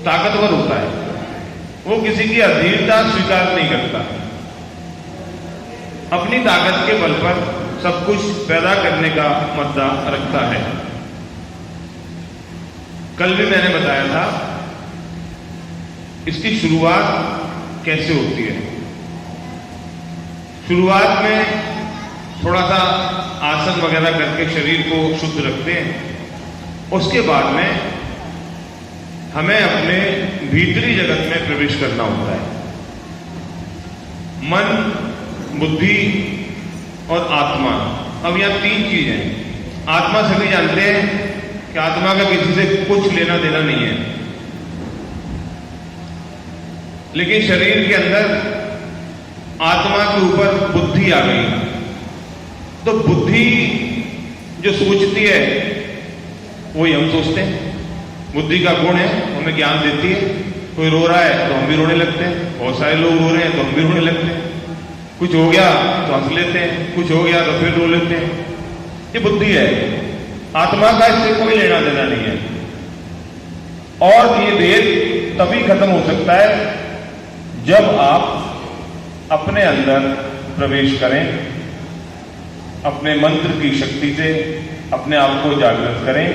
ताकतवर होता है, वो किसी की अधीनता स्वीकार नहीं करता, अपनी ताकत के बल पर सब कुछ पैदा करने का मुद्दा रखता है। कल भी मैंने बताया था इसकी शुरुआत कैसे होती है। शुरुआत में थोड़ा सा आसन वगैरह करके शरीर को शुद्ध रखते हैं, उसके बाद में हमें अपने भीतरी जगत में प्रवेश करना होता है। मन, बुद्धि और आत्मा, अब यहां तीन चीज हैं। आत्मा सभी जानते हैं कि आत्मा का किसी से कुछ लेना देना नहीं है, लेकिन शरीर के अंदर आत्मा के ऊपर बुद्धि आ गई, तो बुद्धि जो सोचती है वही हम सोचते हैं। बुद्धि का गुण है, हमें ज्ञान देती है। कोई रो रहा है तो हम भी रोने लगते हैं, बहुत सारे लोग रो रहे हैं तो हम भी रोने लगते हैं। कुछ हो गया तो हंस लेते हैं, कुछ हो गया तो फिर रो लेते हैं। ये बुद्धि है, आत्मा का इससे कोई लेना देना नहीं है। और ये भेद तभी खत्म हो सकता है जब आप अपने अंदर प्रवेश करें, अपने मंत्र की शक्ति से अपने आप को जागृत करें।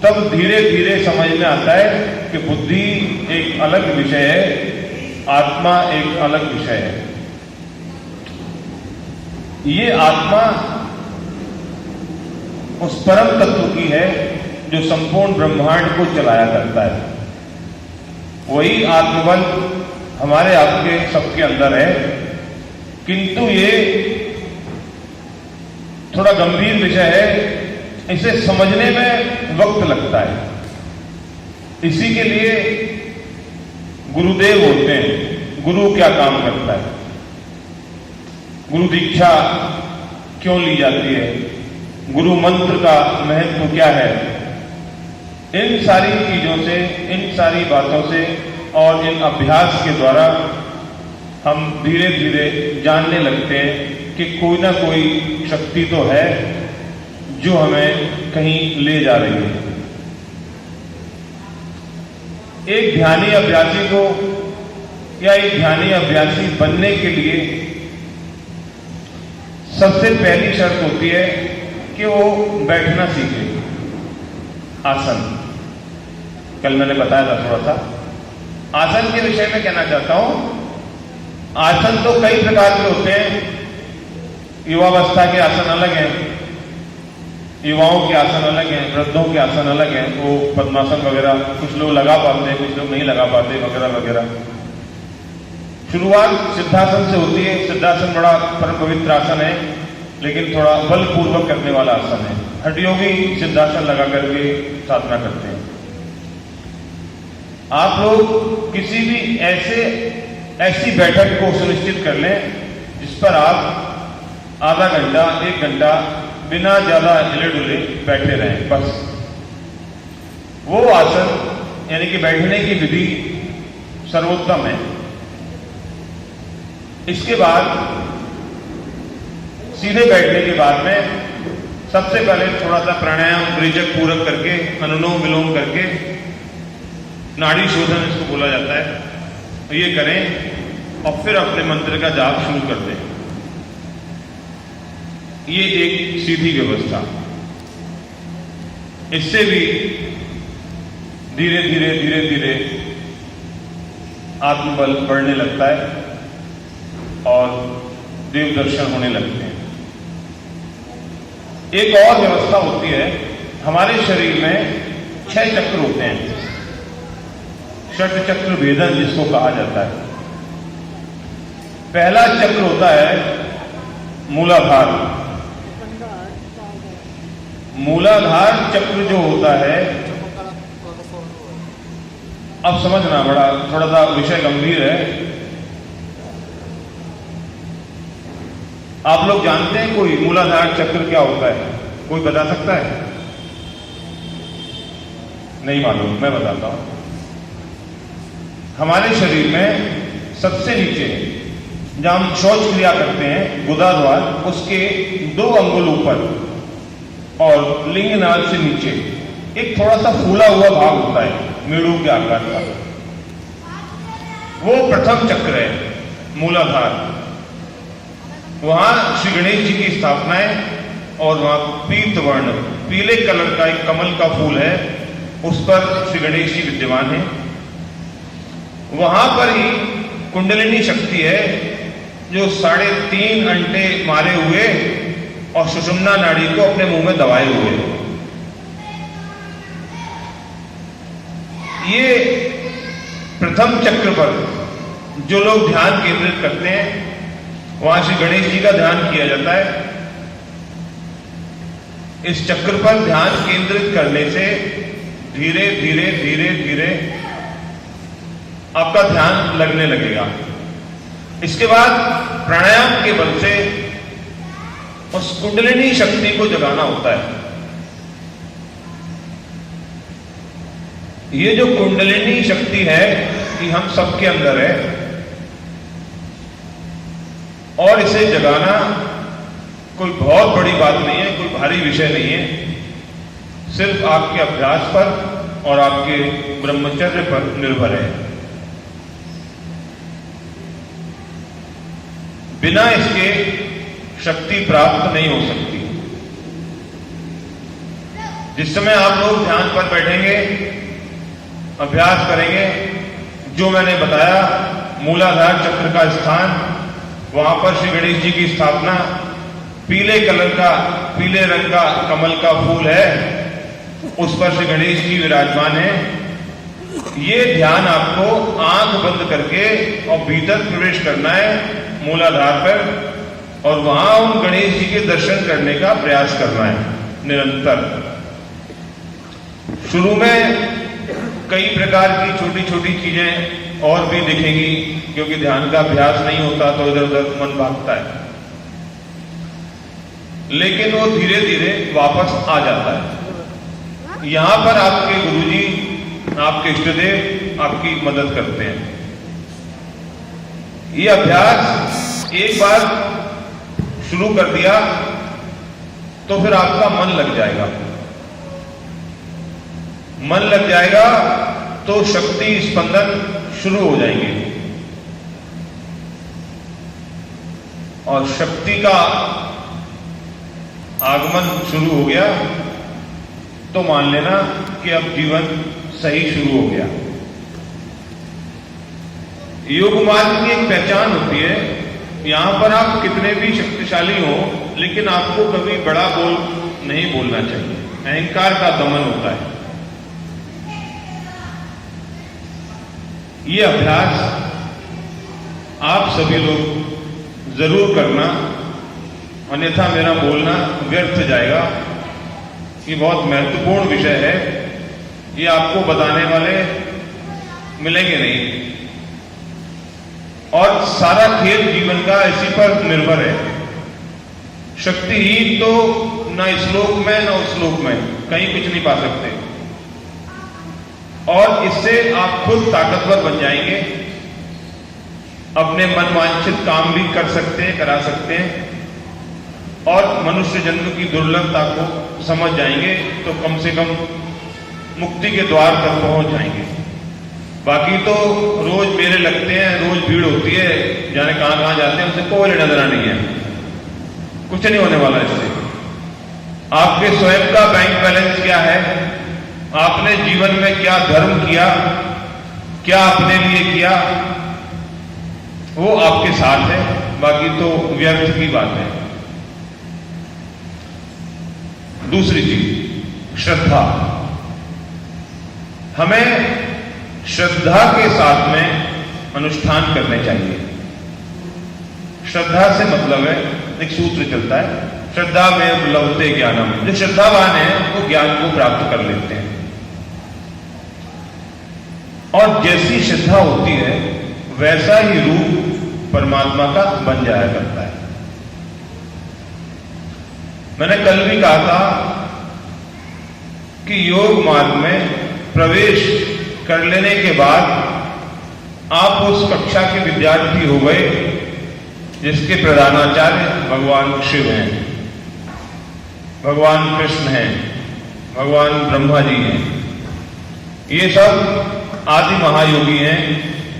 तब धीरे धीरे समझ में आता है कि बुद्धि एक अलग विषय है, आत्मा एक अलग विषय है। ये आत्मा उस परम तत्व की है जो संपूर्ण ब्रह्मांड को चलाया करता है। वही आत्मबल हमारे आपके सबके अंदर है, किंतु ये थोड़ा गंभीर विषय है, इसे समझने में वक्त लगता है। इसी के लिए गुरुदेव होते हैं। गुरु क्या काम करता है, गुरु दीक्षा क्यों ली जाती है, गुरु मंत्र का महत्व क्या है, इन सारी चीजों से, इन सारी बातों से और इन अभ्यास के द्वारा हम धीरे धीरे जानने लगते हैं कि कोई ना कोई शक्ति तो है जो हमें कहीं ले जा रही है। एक ध्यानी अभ्यासी को या एक ध्यानी अभ्यासी बनने के लिए सबसे पहली शर्त होती है कि वो बैठना सीखे। आसन कल मैंने बताया था थोड़ा सा। आसन के विषय में कहना चाहता हूं। आसन तो कई प्रकार के होते हैं। युवावस्था के आसन अलग हैं, युवाओं के आसन अलग हैं, वृद्धों के आसन अलग हैं। वो पद्मासन वगैरह कुछ लोग लगा पाते हैं, कुछ लोग नहीं लगा पाते, वगैरह वगैरह। शुरुआत सिद्धासन से होती है। सिद्धासन बड़ा परम पवित्र आसन है, लेकिन थोड़ा बलपूर्वक करने वाला आसन है। हड्डियों भी सिद्धासन लगा करके साधना करते हैं। आप लोग किसी भी ऐसी बैठक को सुनिश्चित कर लें जिस पर आप आधा घंटा, 1 घंटा बिना ज्यादा हिले डुले बैठे रहें। बस वो आसन यानी कि बैठने की विधि सर्वोत्तम है। इसके बाद सीधे बैठने के बाद में सबसे पहले थोड़ा सा प्राणायाम रेचक पूरक करके, अनुलोम विलोम करके, नाड़ी शोधन इसको बोला जाता है, तो ये करें और फिर अपने मंत्र का जाप शुरू कर दें। ये एक सीधी व्यवस्था। इससे भी धीरे धीरे धीरे धीरे आत्मबल बढ़ने लगता है और देव दर्शन होने लगते हैं। एक और व्यवस्था होती है। हमारे शरीर में 6 चक्र होते हैं। षट चक्र भेदन जिसको कहा जाता है। पहला चक्र होता है मूलाधार। मूलाधार चक्र जो होता है, अब समझना, थोड़ा सा विषय गंभीर है। आप लोग जानते हैं कोई मूलाधार चक्र क्या होता है? कोई बता सकता है? नहीं मालूम, मैं बताता हूं। हमारे शरीर में सबसे नीचे जहां हम शौच क्रिया करते हैं, गुदाद्वार, उसके 2 अंगुल ऊपर और लिंग नाल से नीचे एक थोड़ा सा फूला हुआ भाग होता है मेढ़ू के आकार का, वो प्रथम चक्र है, मूलाधार। वहां श्री गणेश जी की स्थापना है और वहां पीत वर्ण पीले कलर का एक कमल का फूल है, उस पर श्री गणेश जी विद्यमान है। वहां पर ही कुंडलिनी शक्ति है जो 3.5 अंटे मारे हुए और सुषुम्ना नाड़ी को अपने मुंह में दबाए हुए। ये प्रथम चक्र पर जो लोग ध्यान केंद्रित करते हैं वहां श्री गणेश जी का ध्यान किया जाता है। इस चक्र पर ध्यान केंद्रित करने से धीरे धीरे धीरे धीरे आपका ध्यान लगने लगेगा। इसके बाद प्राणायाम के बल से उस कुंडलिनी शक्ति को जगाना होता है। ये जो कुंडलिनी शक्ति है कि हम सबके अंदर है और इसे जगाना कोई बहुत बड़ी बात नहीं है, कोई भारी विषय नहीं है, सिर्फ आपके अभ्यास पर और आपके ब्रह्मचर्य पर निर्भर है। बिना इसके शक्ति प्राप्त नहीं हो सकती। जिस समय आप लोग ध्यान पर बैठेंगे, अभ्यास करेंगे, जो मैंने बताया मूलाधार चक्र का स्थान, वहां पर श्री गणेश जी की स्थापना, पीले रंग का कमल का फूल है, उस पर श्री गणेश जी विराजमान है। ये ध्यान आपको आंख बंद करके और भीतर प्रवेश करना है मूलाधार पर, और वहां उन गणेश जी के दर्शन करने का प्रयास करना है निरंतर। शुरू में कई प्रकार की छोटी छोटी चीजें और भी दिखेंगी, क्योंकि ध्यान का अभ्यास नहीं होता तो इधर उधर मन भागता है, लेकिन वो धीरे धीरे वापस आ जाता है। यहां पर आपके गुरुजी, आपके इष्टदेव आपकी मदद करते हैं। ये अभ्यास एक बार शुरू कर दिया तो फिर आपका मन लग जाएगा। मन लग जाएगा तो शक्ति स्पंदन शुरू हो जाएंगे और शक्ति का आगमन शुरू हो गया तो मान लेना कि अब जीवन सही शुरू हो गया। योग मार्ग की एक पहचान होती है, यहां पर आप कितने भी शक्तिशाली हो, लेकिन आपको कभी बड़ा बोल नहीं बोलना चाहिए। अहंकार का दमन होता है। ये अभ्यास आप सभी लोग जरूर करना, अन्यथा मेरा बोलना व्यर्थ जाएगा। ये बहुत महत्वपूर्ण विषय है, ये आपको बताने वाले मिलेंगे नहीं, और सारा खेल जीवन का इसी पर निर्भर है। शक्तिहीन तो न श्लोक में न उस श्लोक में कहीं कुछ नहीं पा सकते, और इससे आप खुद ताकतवर बन जाएंगे, अपने मनवांछित काम भी कर सकते हैं, करा सकते हैं, और मनुष्य जन्म की दुर्लभता को समझ जाएंगे तो कम से कम मुक्ति के द्वार तक पहुंच जाएंगे। बाकी तो रोज मेरे लगते हैं, रोज भीड़ होती है, जाने कहां कहां जाते हैं, उनसे कोई लेना देना नहीं है, कुछ नहीं होने वाला इससे। आपके स्वयं का बैंक बैलेंस क्या है, आपने जीवन में क्या धर्म किया, क्या अपने लिए किया, वो आपके साथ है, बाकी तो व्यर्थ की बात है। दूसरी चीज श्रद्धा। हमें श्रद्धा के साथ में अनुष्ठान करने चाहिए। श्रद्धा से मतलब है, एक सूत्र चलता है, श्रद्धा में लभते ज्ञानम। जो श्रद्धावान है वो ज्ञान को प्राप्त कर लेते हैं, और जैसी श्रद्धा होती है वैसा ही रूप परमात्मा का बन जाया करता है। मैंने कल भी कहा था कि योग मार्ग में प्रवेश कर लेने के बाद आप उस कक्षा के विद्यार्थी हो गए जिसके प्रधानाचार्य भगवान शिव हैं, भगवान कृष्ण हैं, भगवान ब्रह्मा जी हैं। ये सब आदि महायोगी हैं,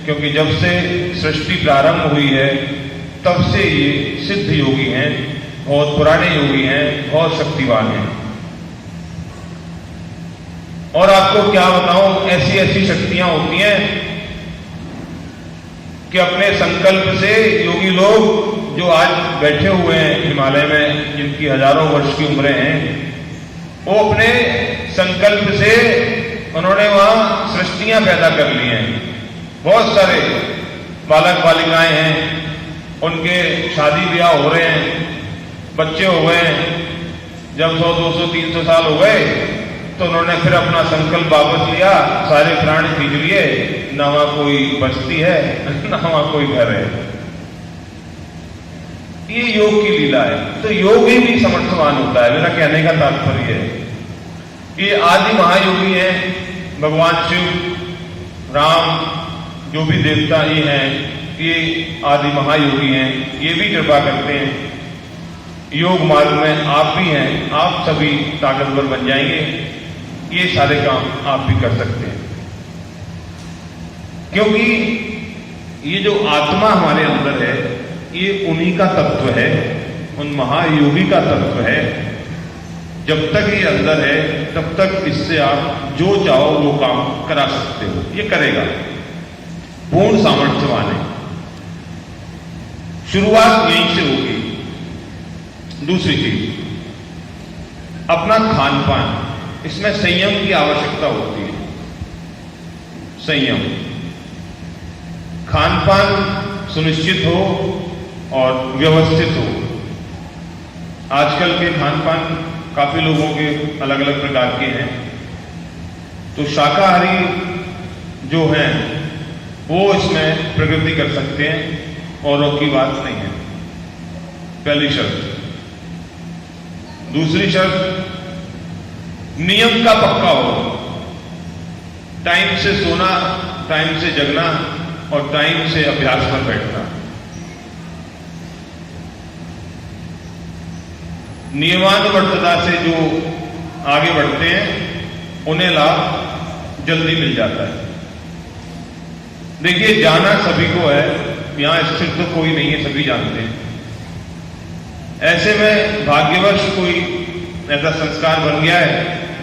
क्योंकि जब से सृष्टि प्रारंभ हुई है तब से ये सिद्ध योगी हैं, बहुत पुराने योगी हैं, बहुत शक्तिवान हैं। और आपको क्या बताऊं, ऐसी ऐसी शक्तियां होती हैं कि अपने संकल्प से योगी लोग जो आज बैठे हुए हैं हिमालय में, जिनकी हजारों वर्ष की उम्रें हैं, वो अपने संकल्प से उन्होंने वहां सृष्टियां पैदा कर ली हैं। बहुत सारे बालक बालिकाएं हैं, उनके शादी ब्याह हो रहे हैं, बच्चे हो गए हैं। जब 100, 200, 300 साल हो गए तो उन्होंने फिर अपना संकल्प वापस लिया, सारे प्राण खींच लिए, ना वहां कोई बस्ती है ना वहां कोई घर है। ये योग की लीला है। तो योग ही भी समर्थवान होता है। मेरा कहने का तात्पर्य है ये आदि महायोगी हैं, भगवान शिव, राम, जो भी देवता ये हैं, ये आदि महायोगी हैं। ये भी कृपा करते हैं। योग मार्ग में आप भी हैं, आप सभी ताकतवर बन जाएंगे। ये सारे काम आप भी कर सकते हैं, क्योंकि ये जो आत्मा हमारे अंदर है ये उन्हीं का तत्व है, उन महायोगी का तत्व है। जब तक ये अंदर है तब तक इससे आप जो चाहो वो काम करा सकते हो। ये करेगा, पूर्ण सामर्थ्यवान है। शुरुआत यहीं से होगी। दूसरी चीज, अपना खान पान, इसमें संयम की आवश्यकता होती है। संयम, खान पान सुनिश्चित हो और व्यवस्थित हो। आजकल के खान पान काफी लोगों के अलग अलग प्रकार के हैं। तो शाकाहारी जो हैं वो इसमें प्रगति कर सकते हैं, औरों की बात नहीं है। पहली शर्त। दूसरी शर्त, नियम का पक्का हो। टाइम से सोना, टाइम से जगना और टाइम से अभ्यास पर बैठना। नियमानुवर्तता से जो आगे बढ़ते हैं उन्हें लाभ जल्दी मिल जाता है। देखिए, जाना सभी को है, यहां स्थिर तो कोई नहीं है, सभी जानते हैं। ऐसे में भाग्यवश कोई ऐसा संस्कार बन गया है,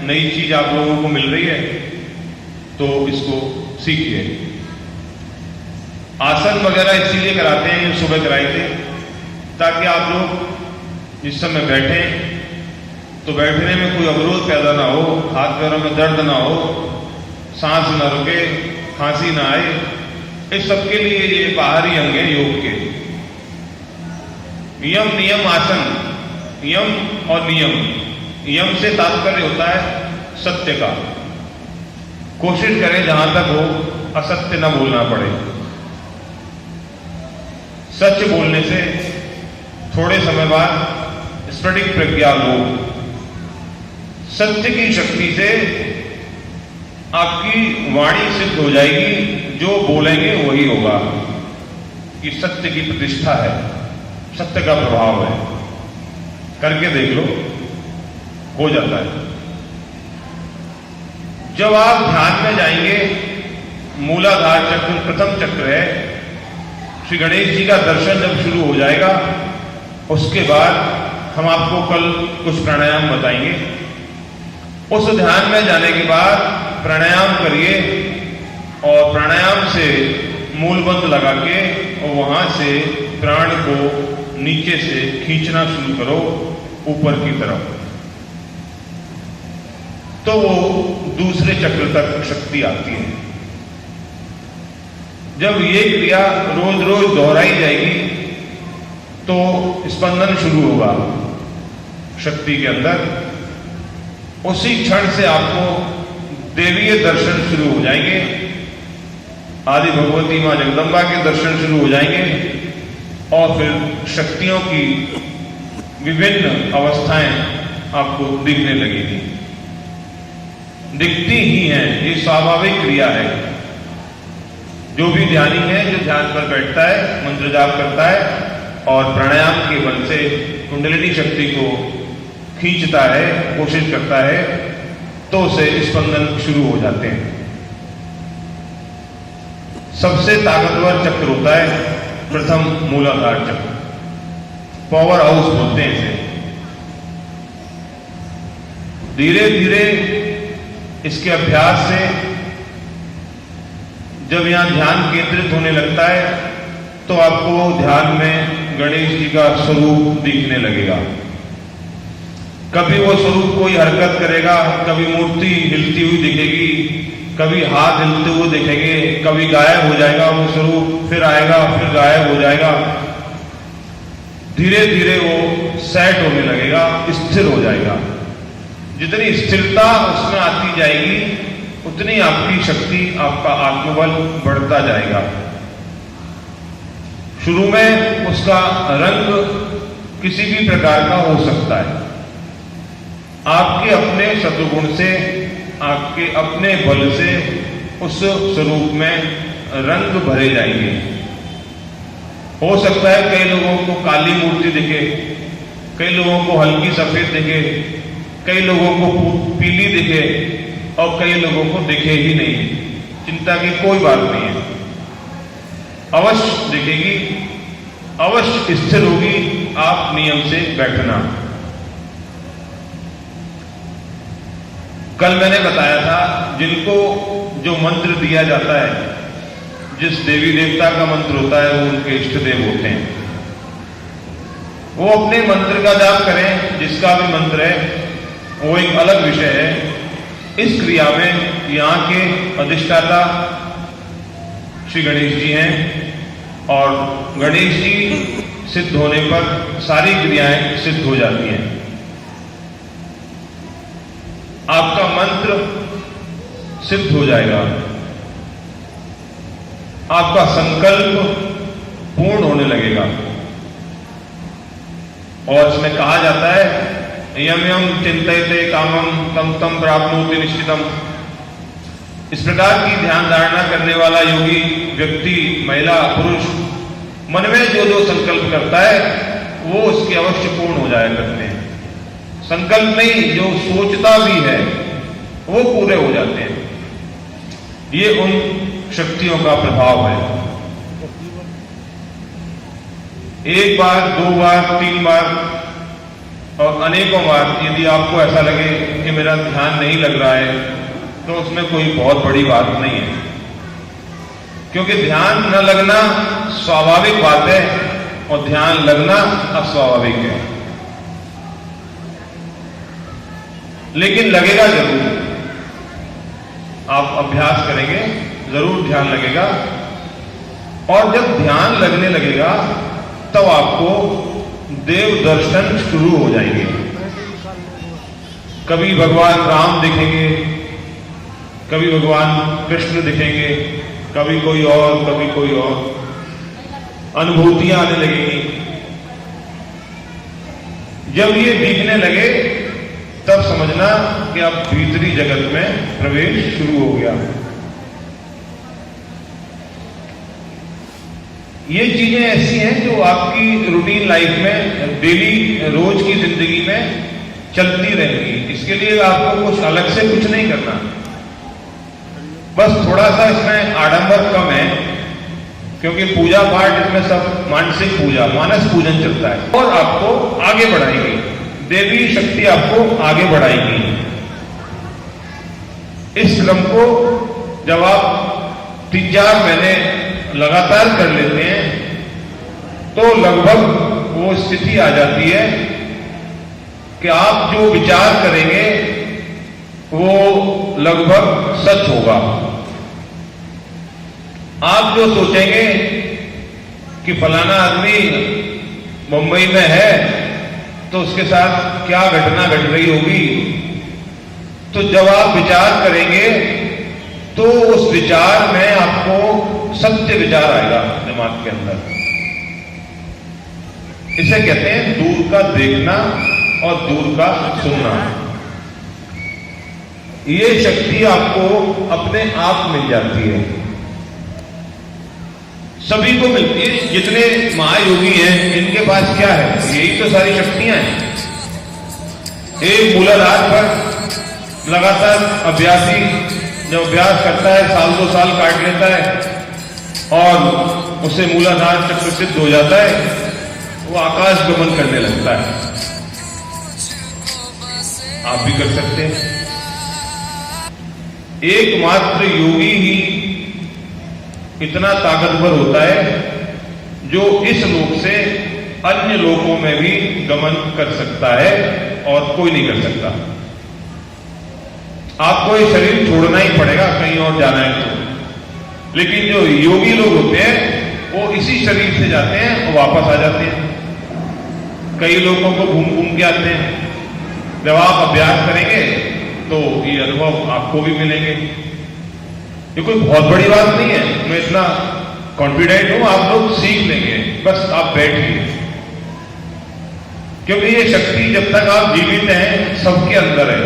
नई चीज आप लोगों को मिल रही है, तो इसको सीखिए। आसन वगैरह इसीलिए कराते हैं, सुबह कराए थे, ताकि आप लोग जिस समय बैठे तो बैठने में कोई अवरोध पैदा ना हो, हाथ पैरों में दर्द ना हो, सांस ना रुके, खांसी ना आए। इस सबके लिए ये बाहरी अंग है योग के। यम, नियम, आसन। यम और नियम। यम से तात्पर्य होता है सत्य का। कोशिश करें जहां तक हो असत्य न बोलना पड़े। सच बोलने से थोड़े समय बाद स्फटिक प्रज्ञा लो। सत्य की शक्ति से आपकी वाणी सिद्ध हो जाएगी, जो बोलेंगे वही होगा। ये सत्य की प्रतिष्ठा है, सत्य का प्रभाव है। करके देख लो, हो जाता है। जब आप ध्यान में जाएंगे, मूलाधार चक्र प्रथम चक्र है, श्री गणेश जी का दर्शन जब शुरू हो जाएगा, उसके बाद हम आपको कल कुछ प्राणायाम बताएंगे। उस ध्यान में जाने के बाद प्राणायाम करिए और प्राणायाम से मूलबंध लगा के और वहां से प्राण को नीचे से खींचना शुरू करो ऊपर की तरफ, तो वो दूसरे चक्र तक शक्ति आती है। जब ये क्रिया रोज रोज दोहराई जाएगी तो स्पंदन शुरू होगा शक्ति के अंदर। उसी क्षण से आपको देवीय दर्शन शुरू हो जाएंगे, आदि भगवती मां जगदंबा के दर्शन शुरू हो जाएंगे और फिर शक्तियों की विभिन्न अवस्थाएं आपको दिखने लगेगी। दिखती ही हैं, ये स्वाभाविक क्रिया है। जो भी ध्यानी है, जो ध्यान पर बैठता है, मंत्र जाप करता है और प्राणायाम के बल से कुंडलिनी शक्ति को खींचता है, कोशिश करता है, तो उसे स्पंदन शुरू हो जाते हैं। सबसे ताकतवर चक्र होता है प्रथम मूलाधार चक्र, पावर हाउस बोलते हैं इसे। धीरे धीरे इसके अभ्यास से जब यहां ध्यान केंद्रित होने लगता है तो आपको ध्यान में गणेश जी का स्वरूप दिखने लगेगा। कभी वो स्वरूप कोई हरकत करेगा, कभी मूर्ति हिलती हुई दिखेगी, कभी हाथ हिलते हुए दिखेंगे, कभी गायब हो जाएगा वो स्वरूप, फिर आएगा, फिर गायब हो जाएगा। धीरे धीरे वो सेट होने लगेगा, स्थिर हो जाएगा। जितनी स्थिरता उसमें आती जाएगी उतनी आपकी शक्ति, आपका आत्मबल बढ़ता जाएगा। शुरू में उसका रंग किसी भी प्रकार का हो सकता है। आपके अपने सद्गुण से, आपके अपने बल से उस स्वरूप में रंग भरे जाएंगे। हो सकता है कई लोगों को काली मूर्ति दिखे, कई लोगों को हल्की सफेद दिखे, कई लोगों को पीली दिखे और कई लोगों को दिखे ही नहीं। चिंता की कोई बात नहीं है, अवश्य दिखेगी, अवश्य स्थिर होगी। आप नियम से बैठना। कल मैंने बताया था जिनको जो मंत्र दिया जाता है, जिस देवी देवता का मंत्र होता है वो उनके इष्ट देव होते हैं। वो अपने मंत्र का जाप करें, जिसका भी मंत्र है वो एक अलग विषय है। इस क्रिया में यहां के अधिष्ठाता श्री गणेश जी हैं और गणेश जी सिद्ध होने पर सारी क्रियाएं सिद्ध हो जाती हैं। आपका मंत्र सिद्ध हो जाएगा, आपका संकल्प पूर्ण होने लगेगा। और इसमें कहा जाता है यम यम चिंतयते कामम तम तम प्राप्नोति निश्चितम। इस प्रकार की ध्यान धारणा करने वाला योगी व्यक्ति, महिला, पुरुष मन में जो जो संकल्प करता है वो उसके अवश्य पूर्ण हो जाया करते हैं। संकल्प नहीं, जो सोचता भी है वो पूरे हो जाते हैं। ये उन शक्तियों का प्रभाव है। एक बार, दो बार, तीन बार और अनेकों बार यदि आपको ऐसा लगे कि मेरा ध्यान नहीं लग रहा है तो उसमें कोई बहुत बड़ी बात नहीं है, क्योंकि ध्यान न लगना स्वाभाविक बात है और ध्यान लगना अस्वाभाविक है। लेकिन लगेगा जरूर। आप अभ्यास करेंगे जरूर ध्यान लगेगा। और जब ध्यान लगने लगेगा तब आपको देव दर्शन शुरू हो जाएंगे। कभी भगवान राम दिखेंगे, कभी भगवान कृष्ण दिखेंगे, कभी कोई और, कभी कोई और। अनुभूतियां आने लगेंगी। जब ये दिखने लगे तब समझना कि अब भीतरी जगत में प्रवेश शुरू हो गया। ये चीजें ऐसी हैं जो आपकी रूटीन लाइफ में, डेली रोज की जिंदगी में चलती रहेंगी। इसके लिए आपको कुछ अलग से कुछ नहीं करना, बस थोड़ा सा इसमें आडंबर कम है, क्योंकि पूजा पाठ इसमें सब मानसिक पूजा, मानस पूजन चलता है और आपको आगे बढ़ाएगी। देवी शक्ति आपको आगे बढ़ाएगी। इस क्रम को जब आप 3-4 महीने लगातार कर लेते हैं तो लगभग वो स्थिति आ जाती है कि आप जो विचार करेंगे वो लगभग सच होगा। आप जो सोचेंगे कि फलाना आदमी मुंबई में है तो उसके साथ क्या घटना घट रही होगी, तो जब आप विचार करेंगे तो उस विचार में आपको सत्य विचार आएगा दिमाग के अंदर। इसे कहते हैं दूर का देखना और दूर का सुनना। ये शक्ति आपको अपने आप मिल जाती है, सभी को मिलती है। जितने महायोगी हैं इनके पास क्या है, यही तो सारी शक्तियां हैं। एक मूलाधार पर लगातार अभ्यासी जब अभ्यास करता है, साल 2 साल काट लेता है और उसे मूलाधार चक्र सिद्ध हो जाता है, वो आकाश गमन करने लगता है। आप भी कर सकते हैं। एकमात्र योगी ही इतना ताकतवर होता है जो इस लोक से अन्य लोकों में भी गमन कर सकता है और कोई नहीं कर सकता। आपको ये शरीर छोड़ना ही पड़ेगा कहीं और जाना है तो। लेकिन जो योगी लोग होते हैं वो इसी शरीर से जाते हैं और वापस आ जाते हैं। कई लोगों को घूम घूम के आते हैं। जब आप अभ्यास करेंगे तो ये अनुभव आपको भी मिलेंगे। ये कोई बहुत बड़ी बात नहीं है, मैं इतना कॉन्फिडेंट हूं, आप लोग सीख लेंगे, बस आप बैठिए। क्योंकि ये शक्ति जब तक आप जीवित हैं सबके अंदर है,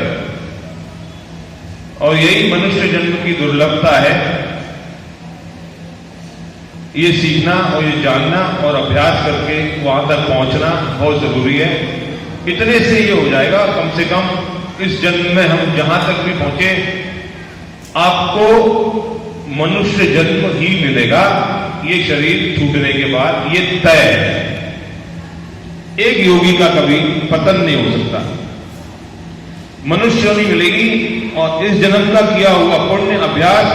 और यही मनुष्य जन्म की दुर्लभता है। ये सीखना और ये जानना और अभ्यास करके वहां तक पहुंचना बहुत जरूरी है। इतने से ये हो जाएगा, कम से कम इस जन्म में हम जहां तक भी पहुंचे, आपको मनुष्य जन्म ही मिलेगा। ये शरीर छूटने के बाद ये तय है। एक योगी का कभी पतन नहीं हो सकता। मनुष्य नहीं मिलेगी और इस जन्म का किया हुआ पुण्य अभ्यास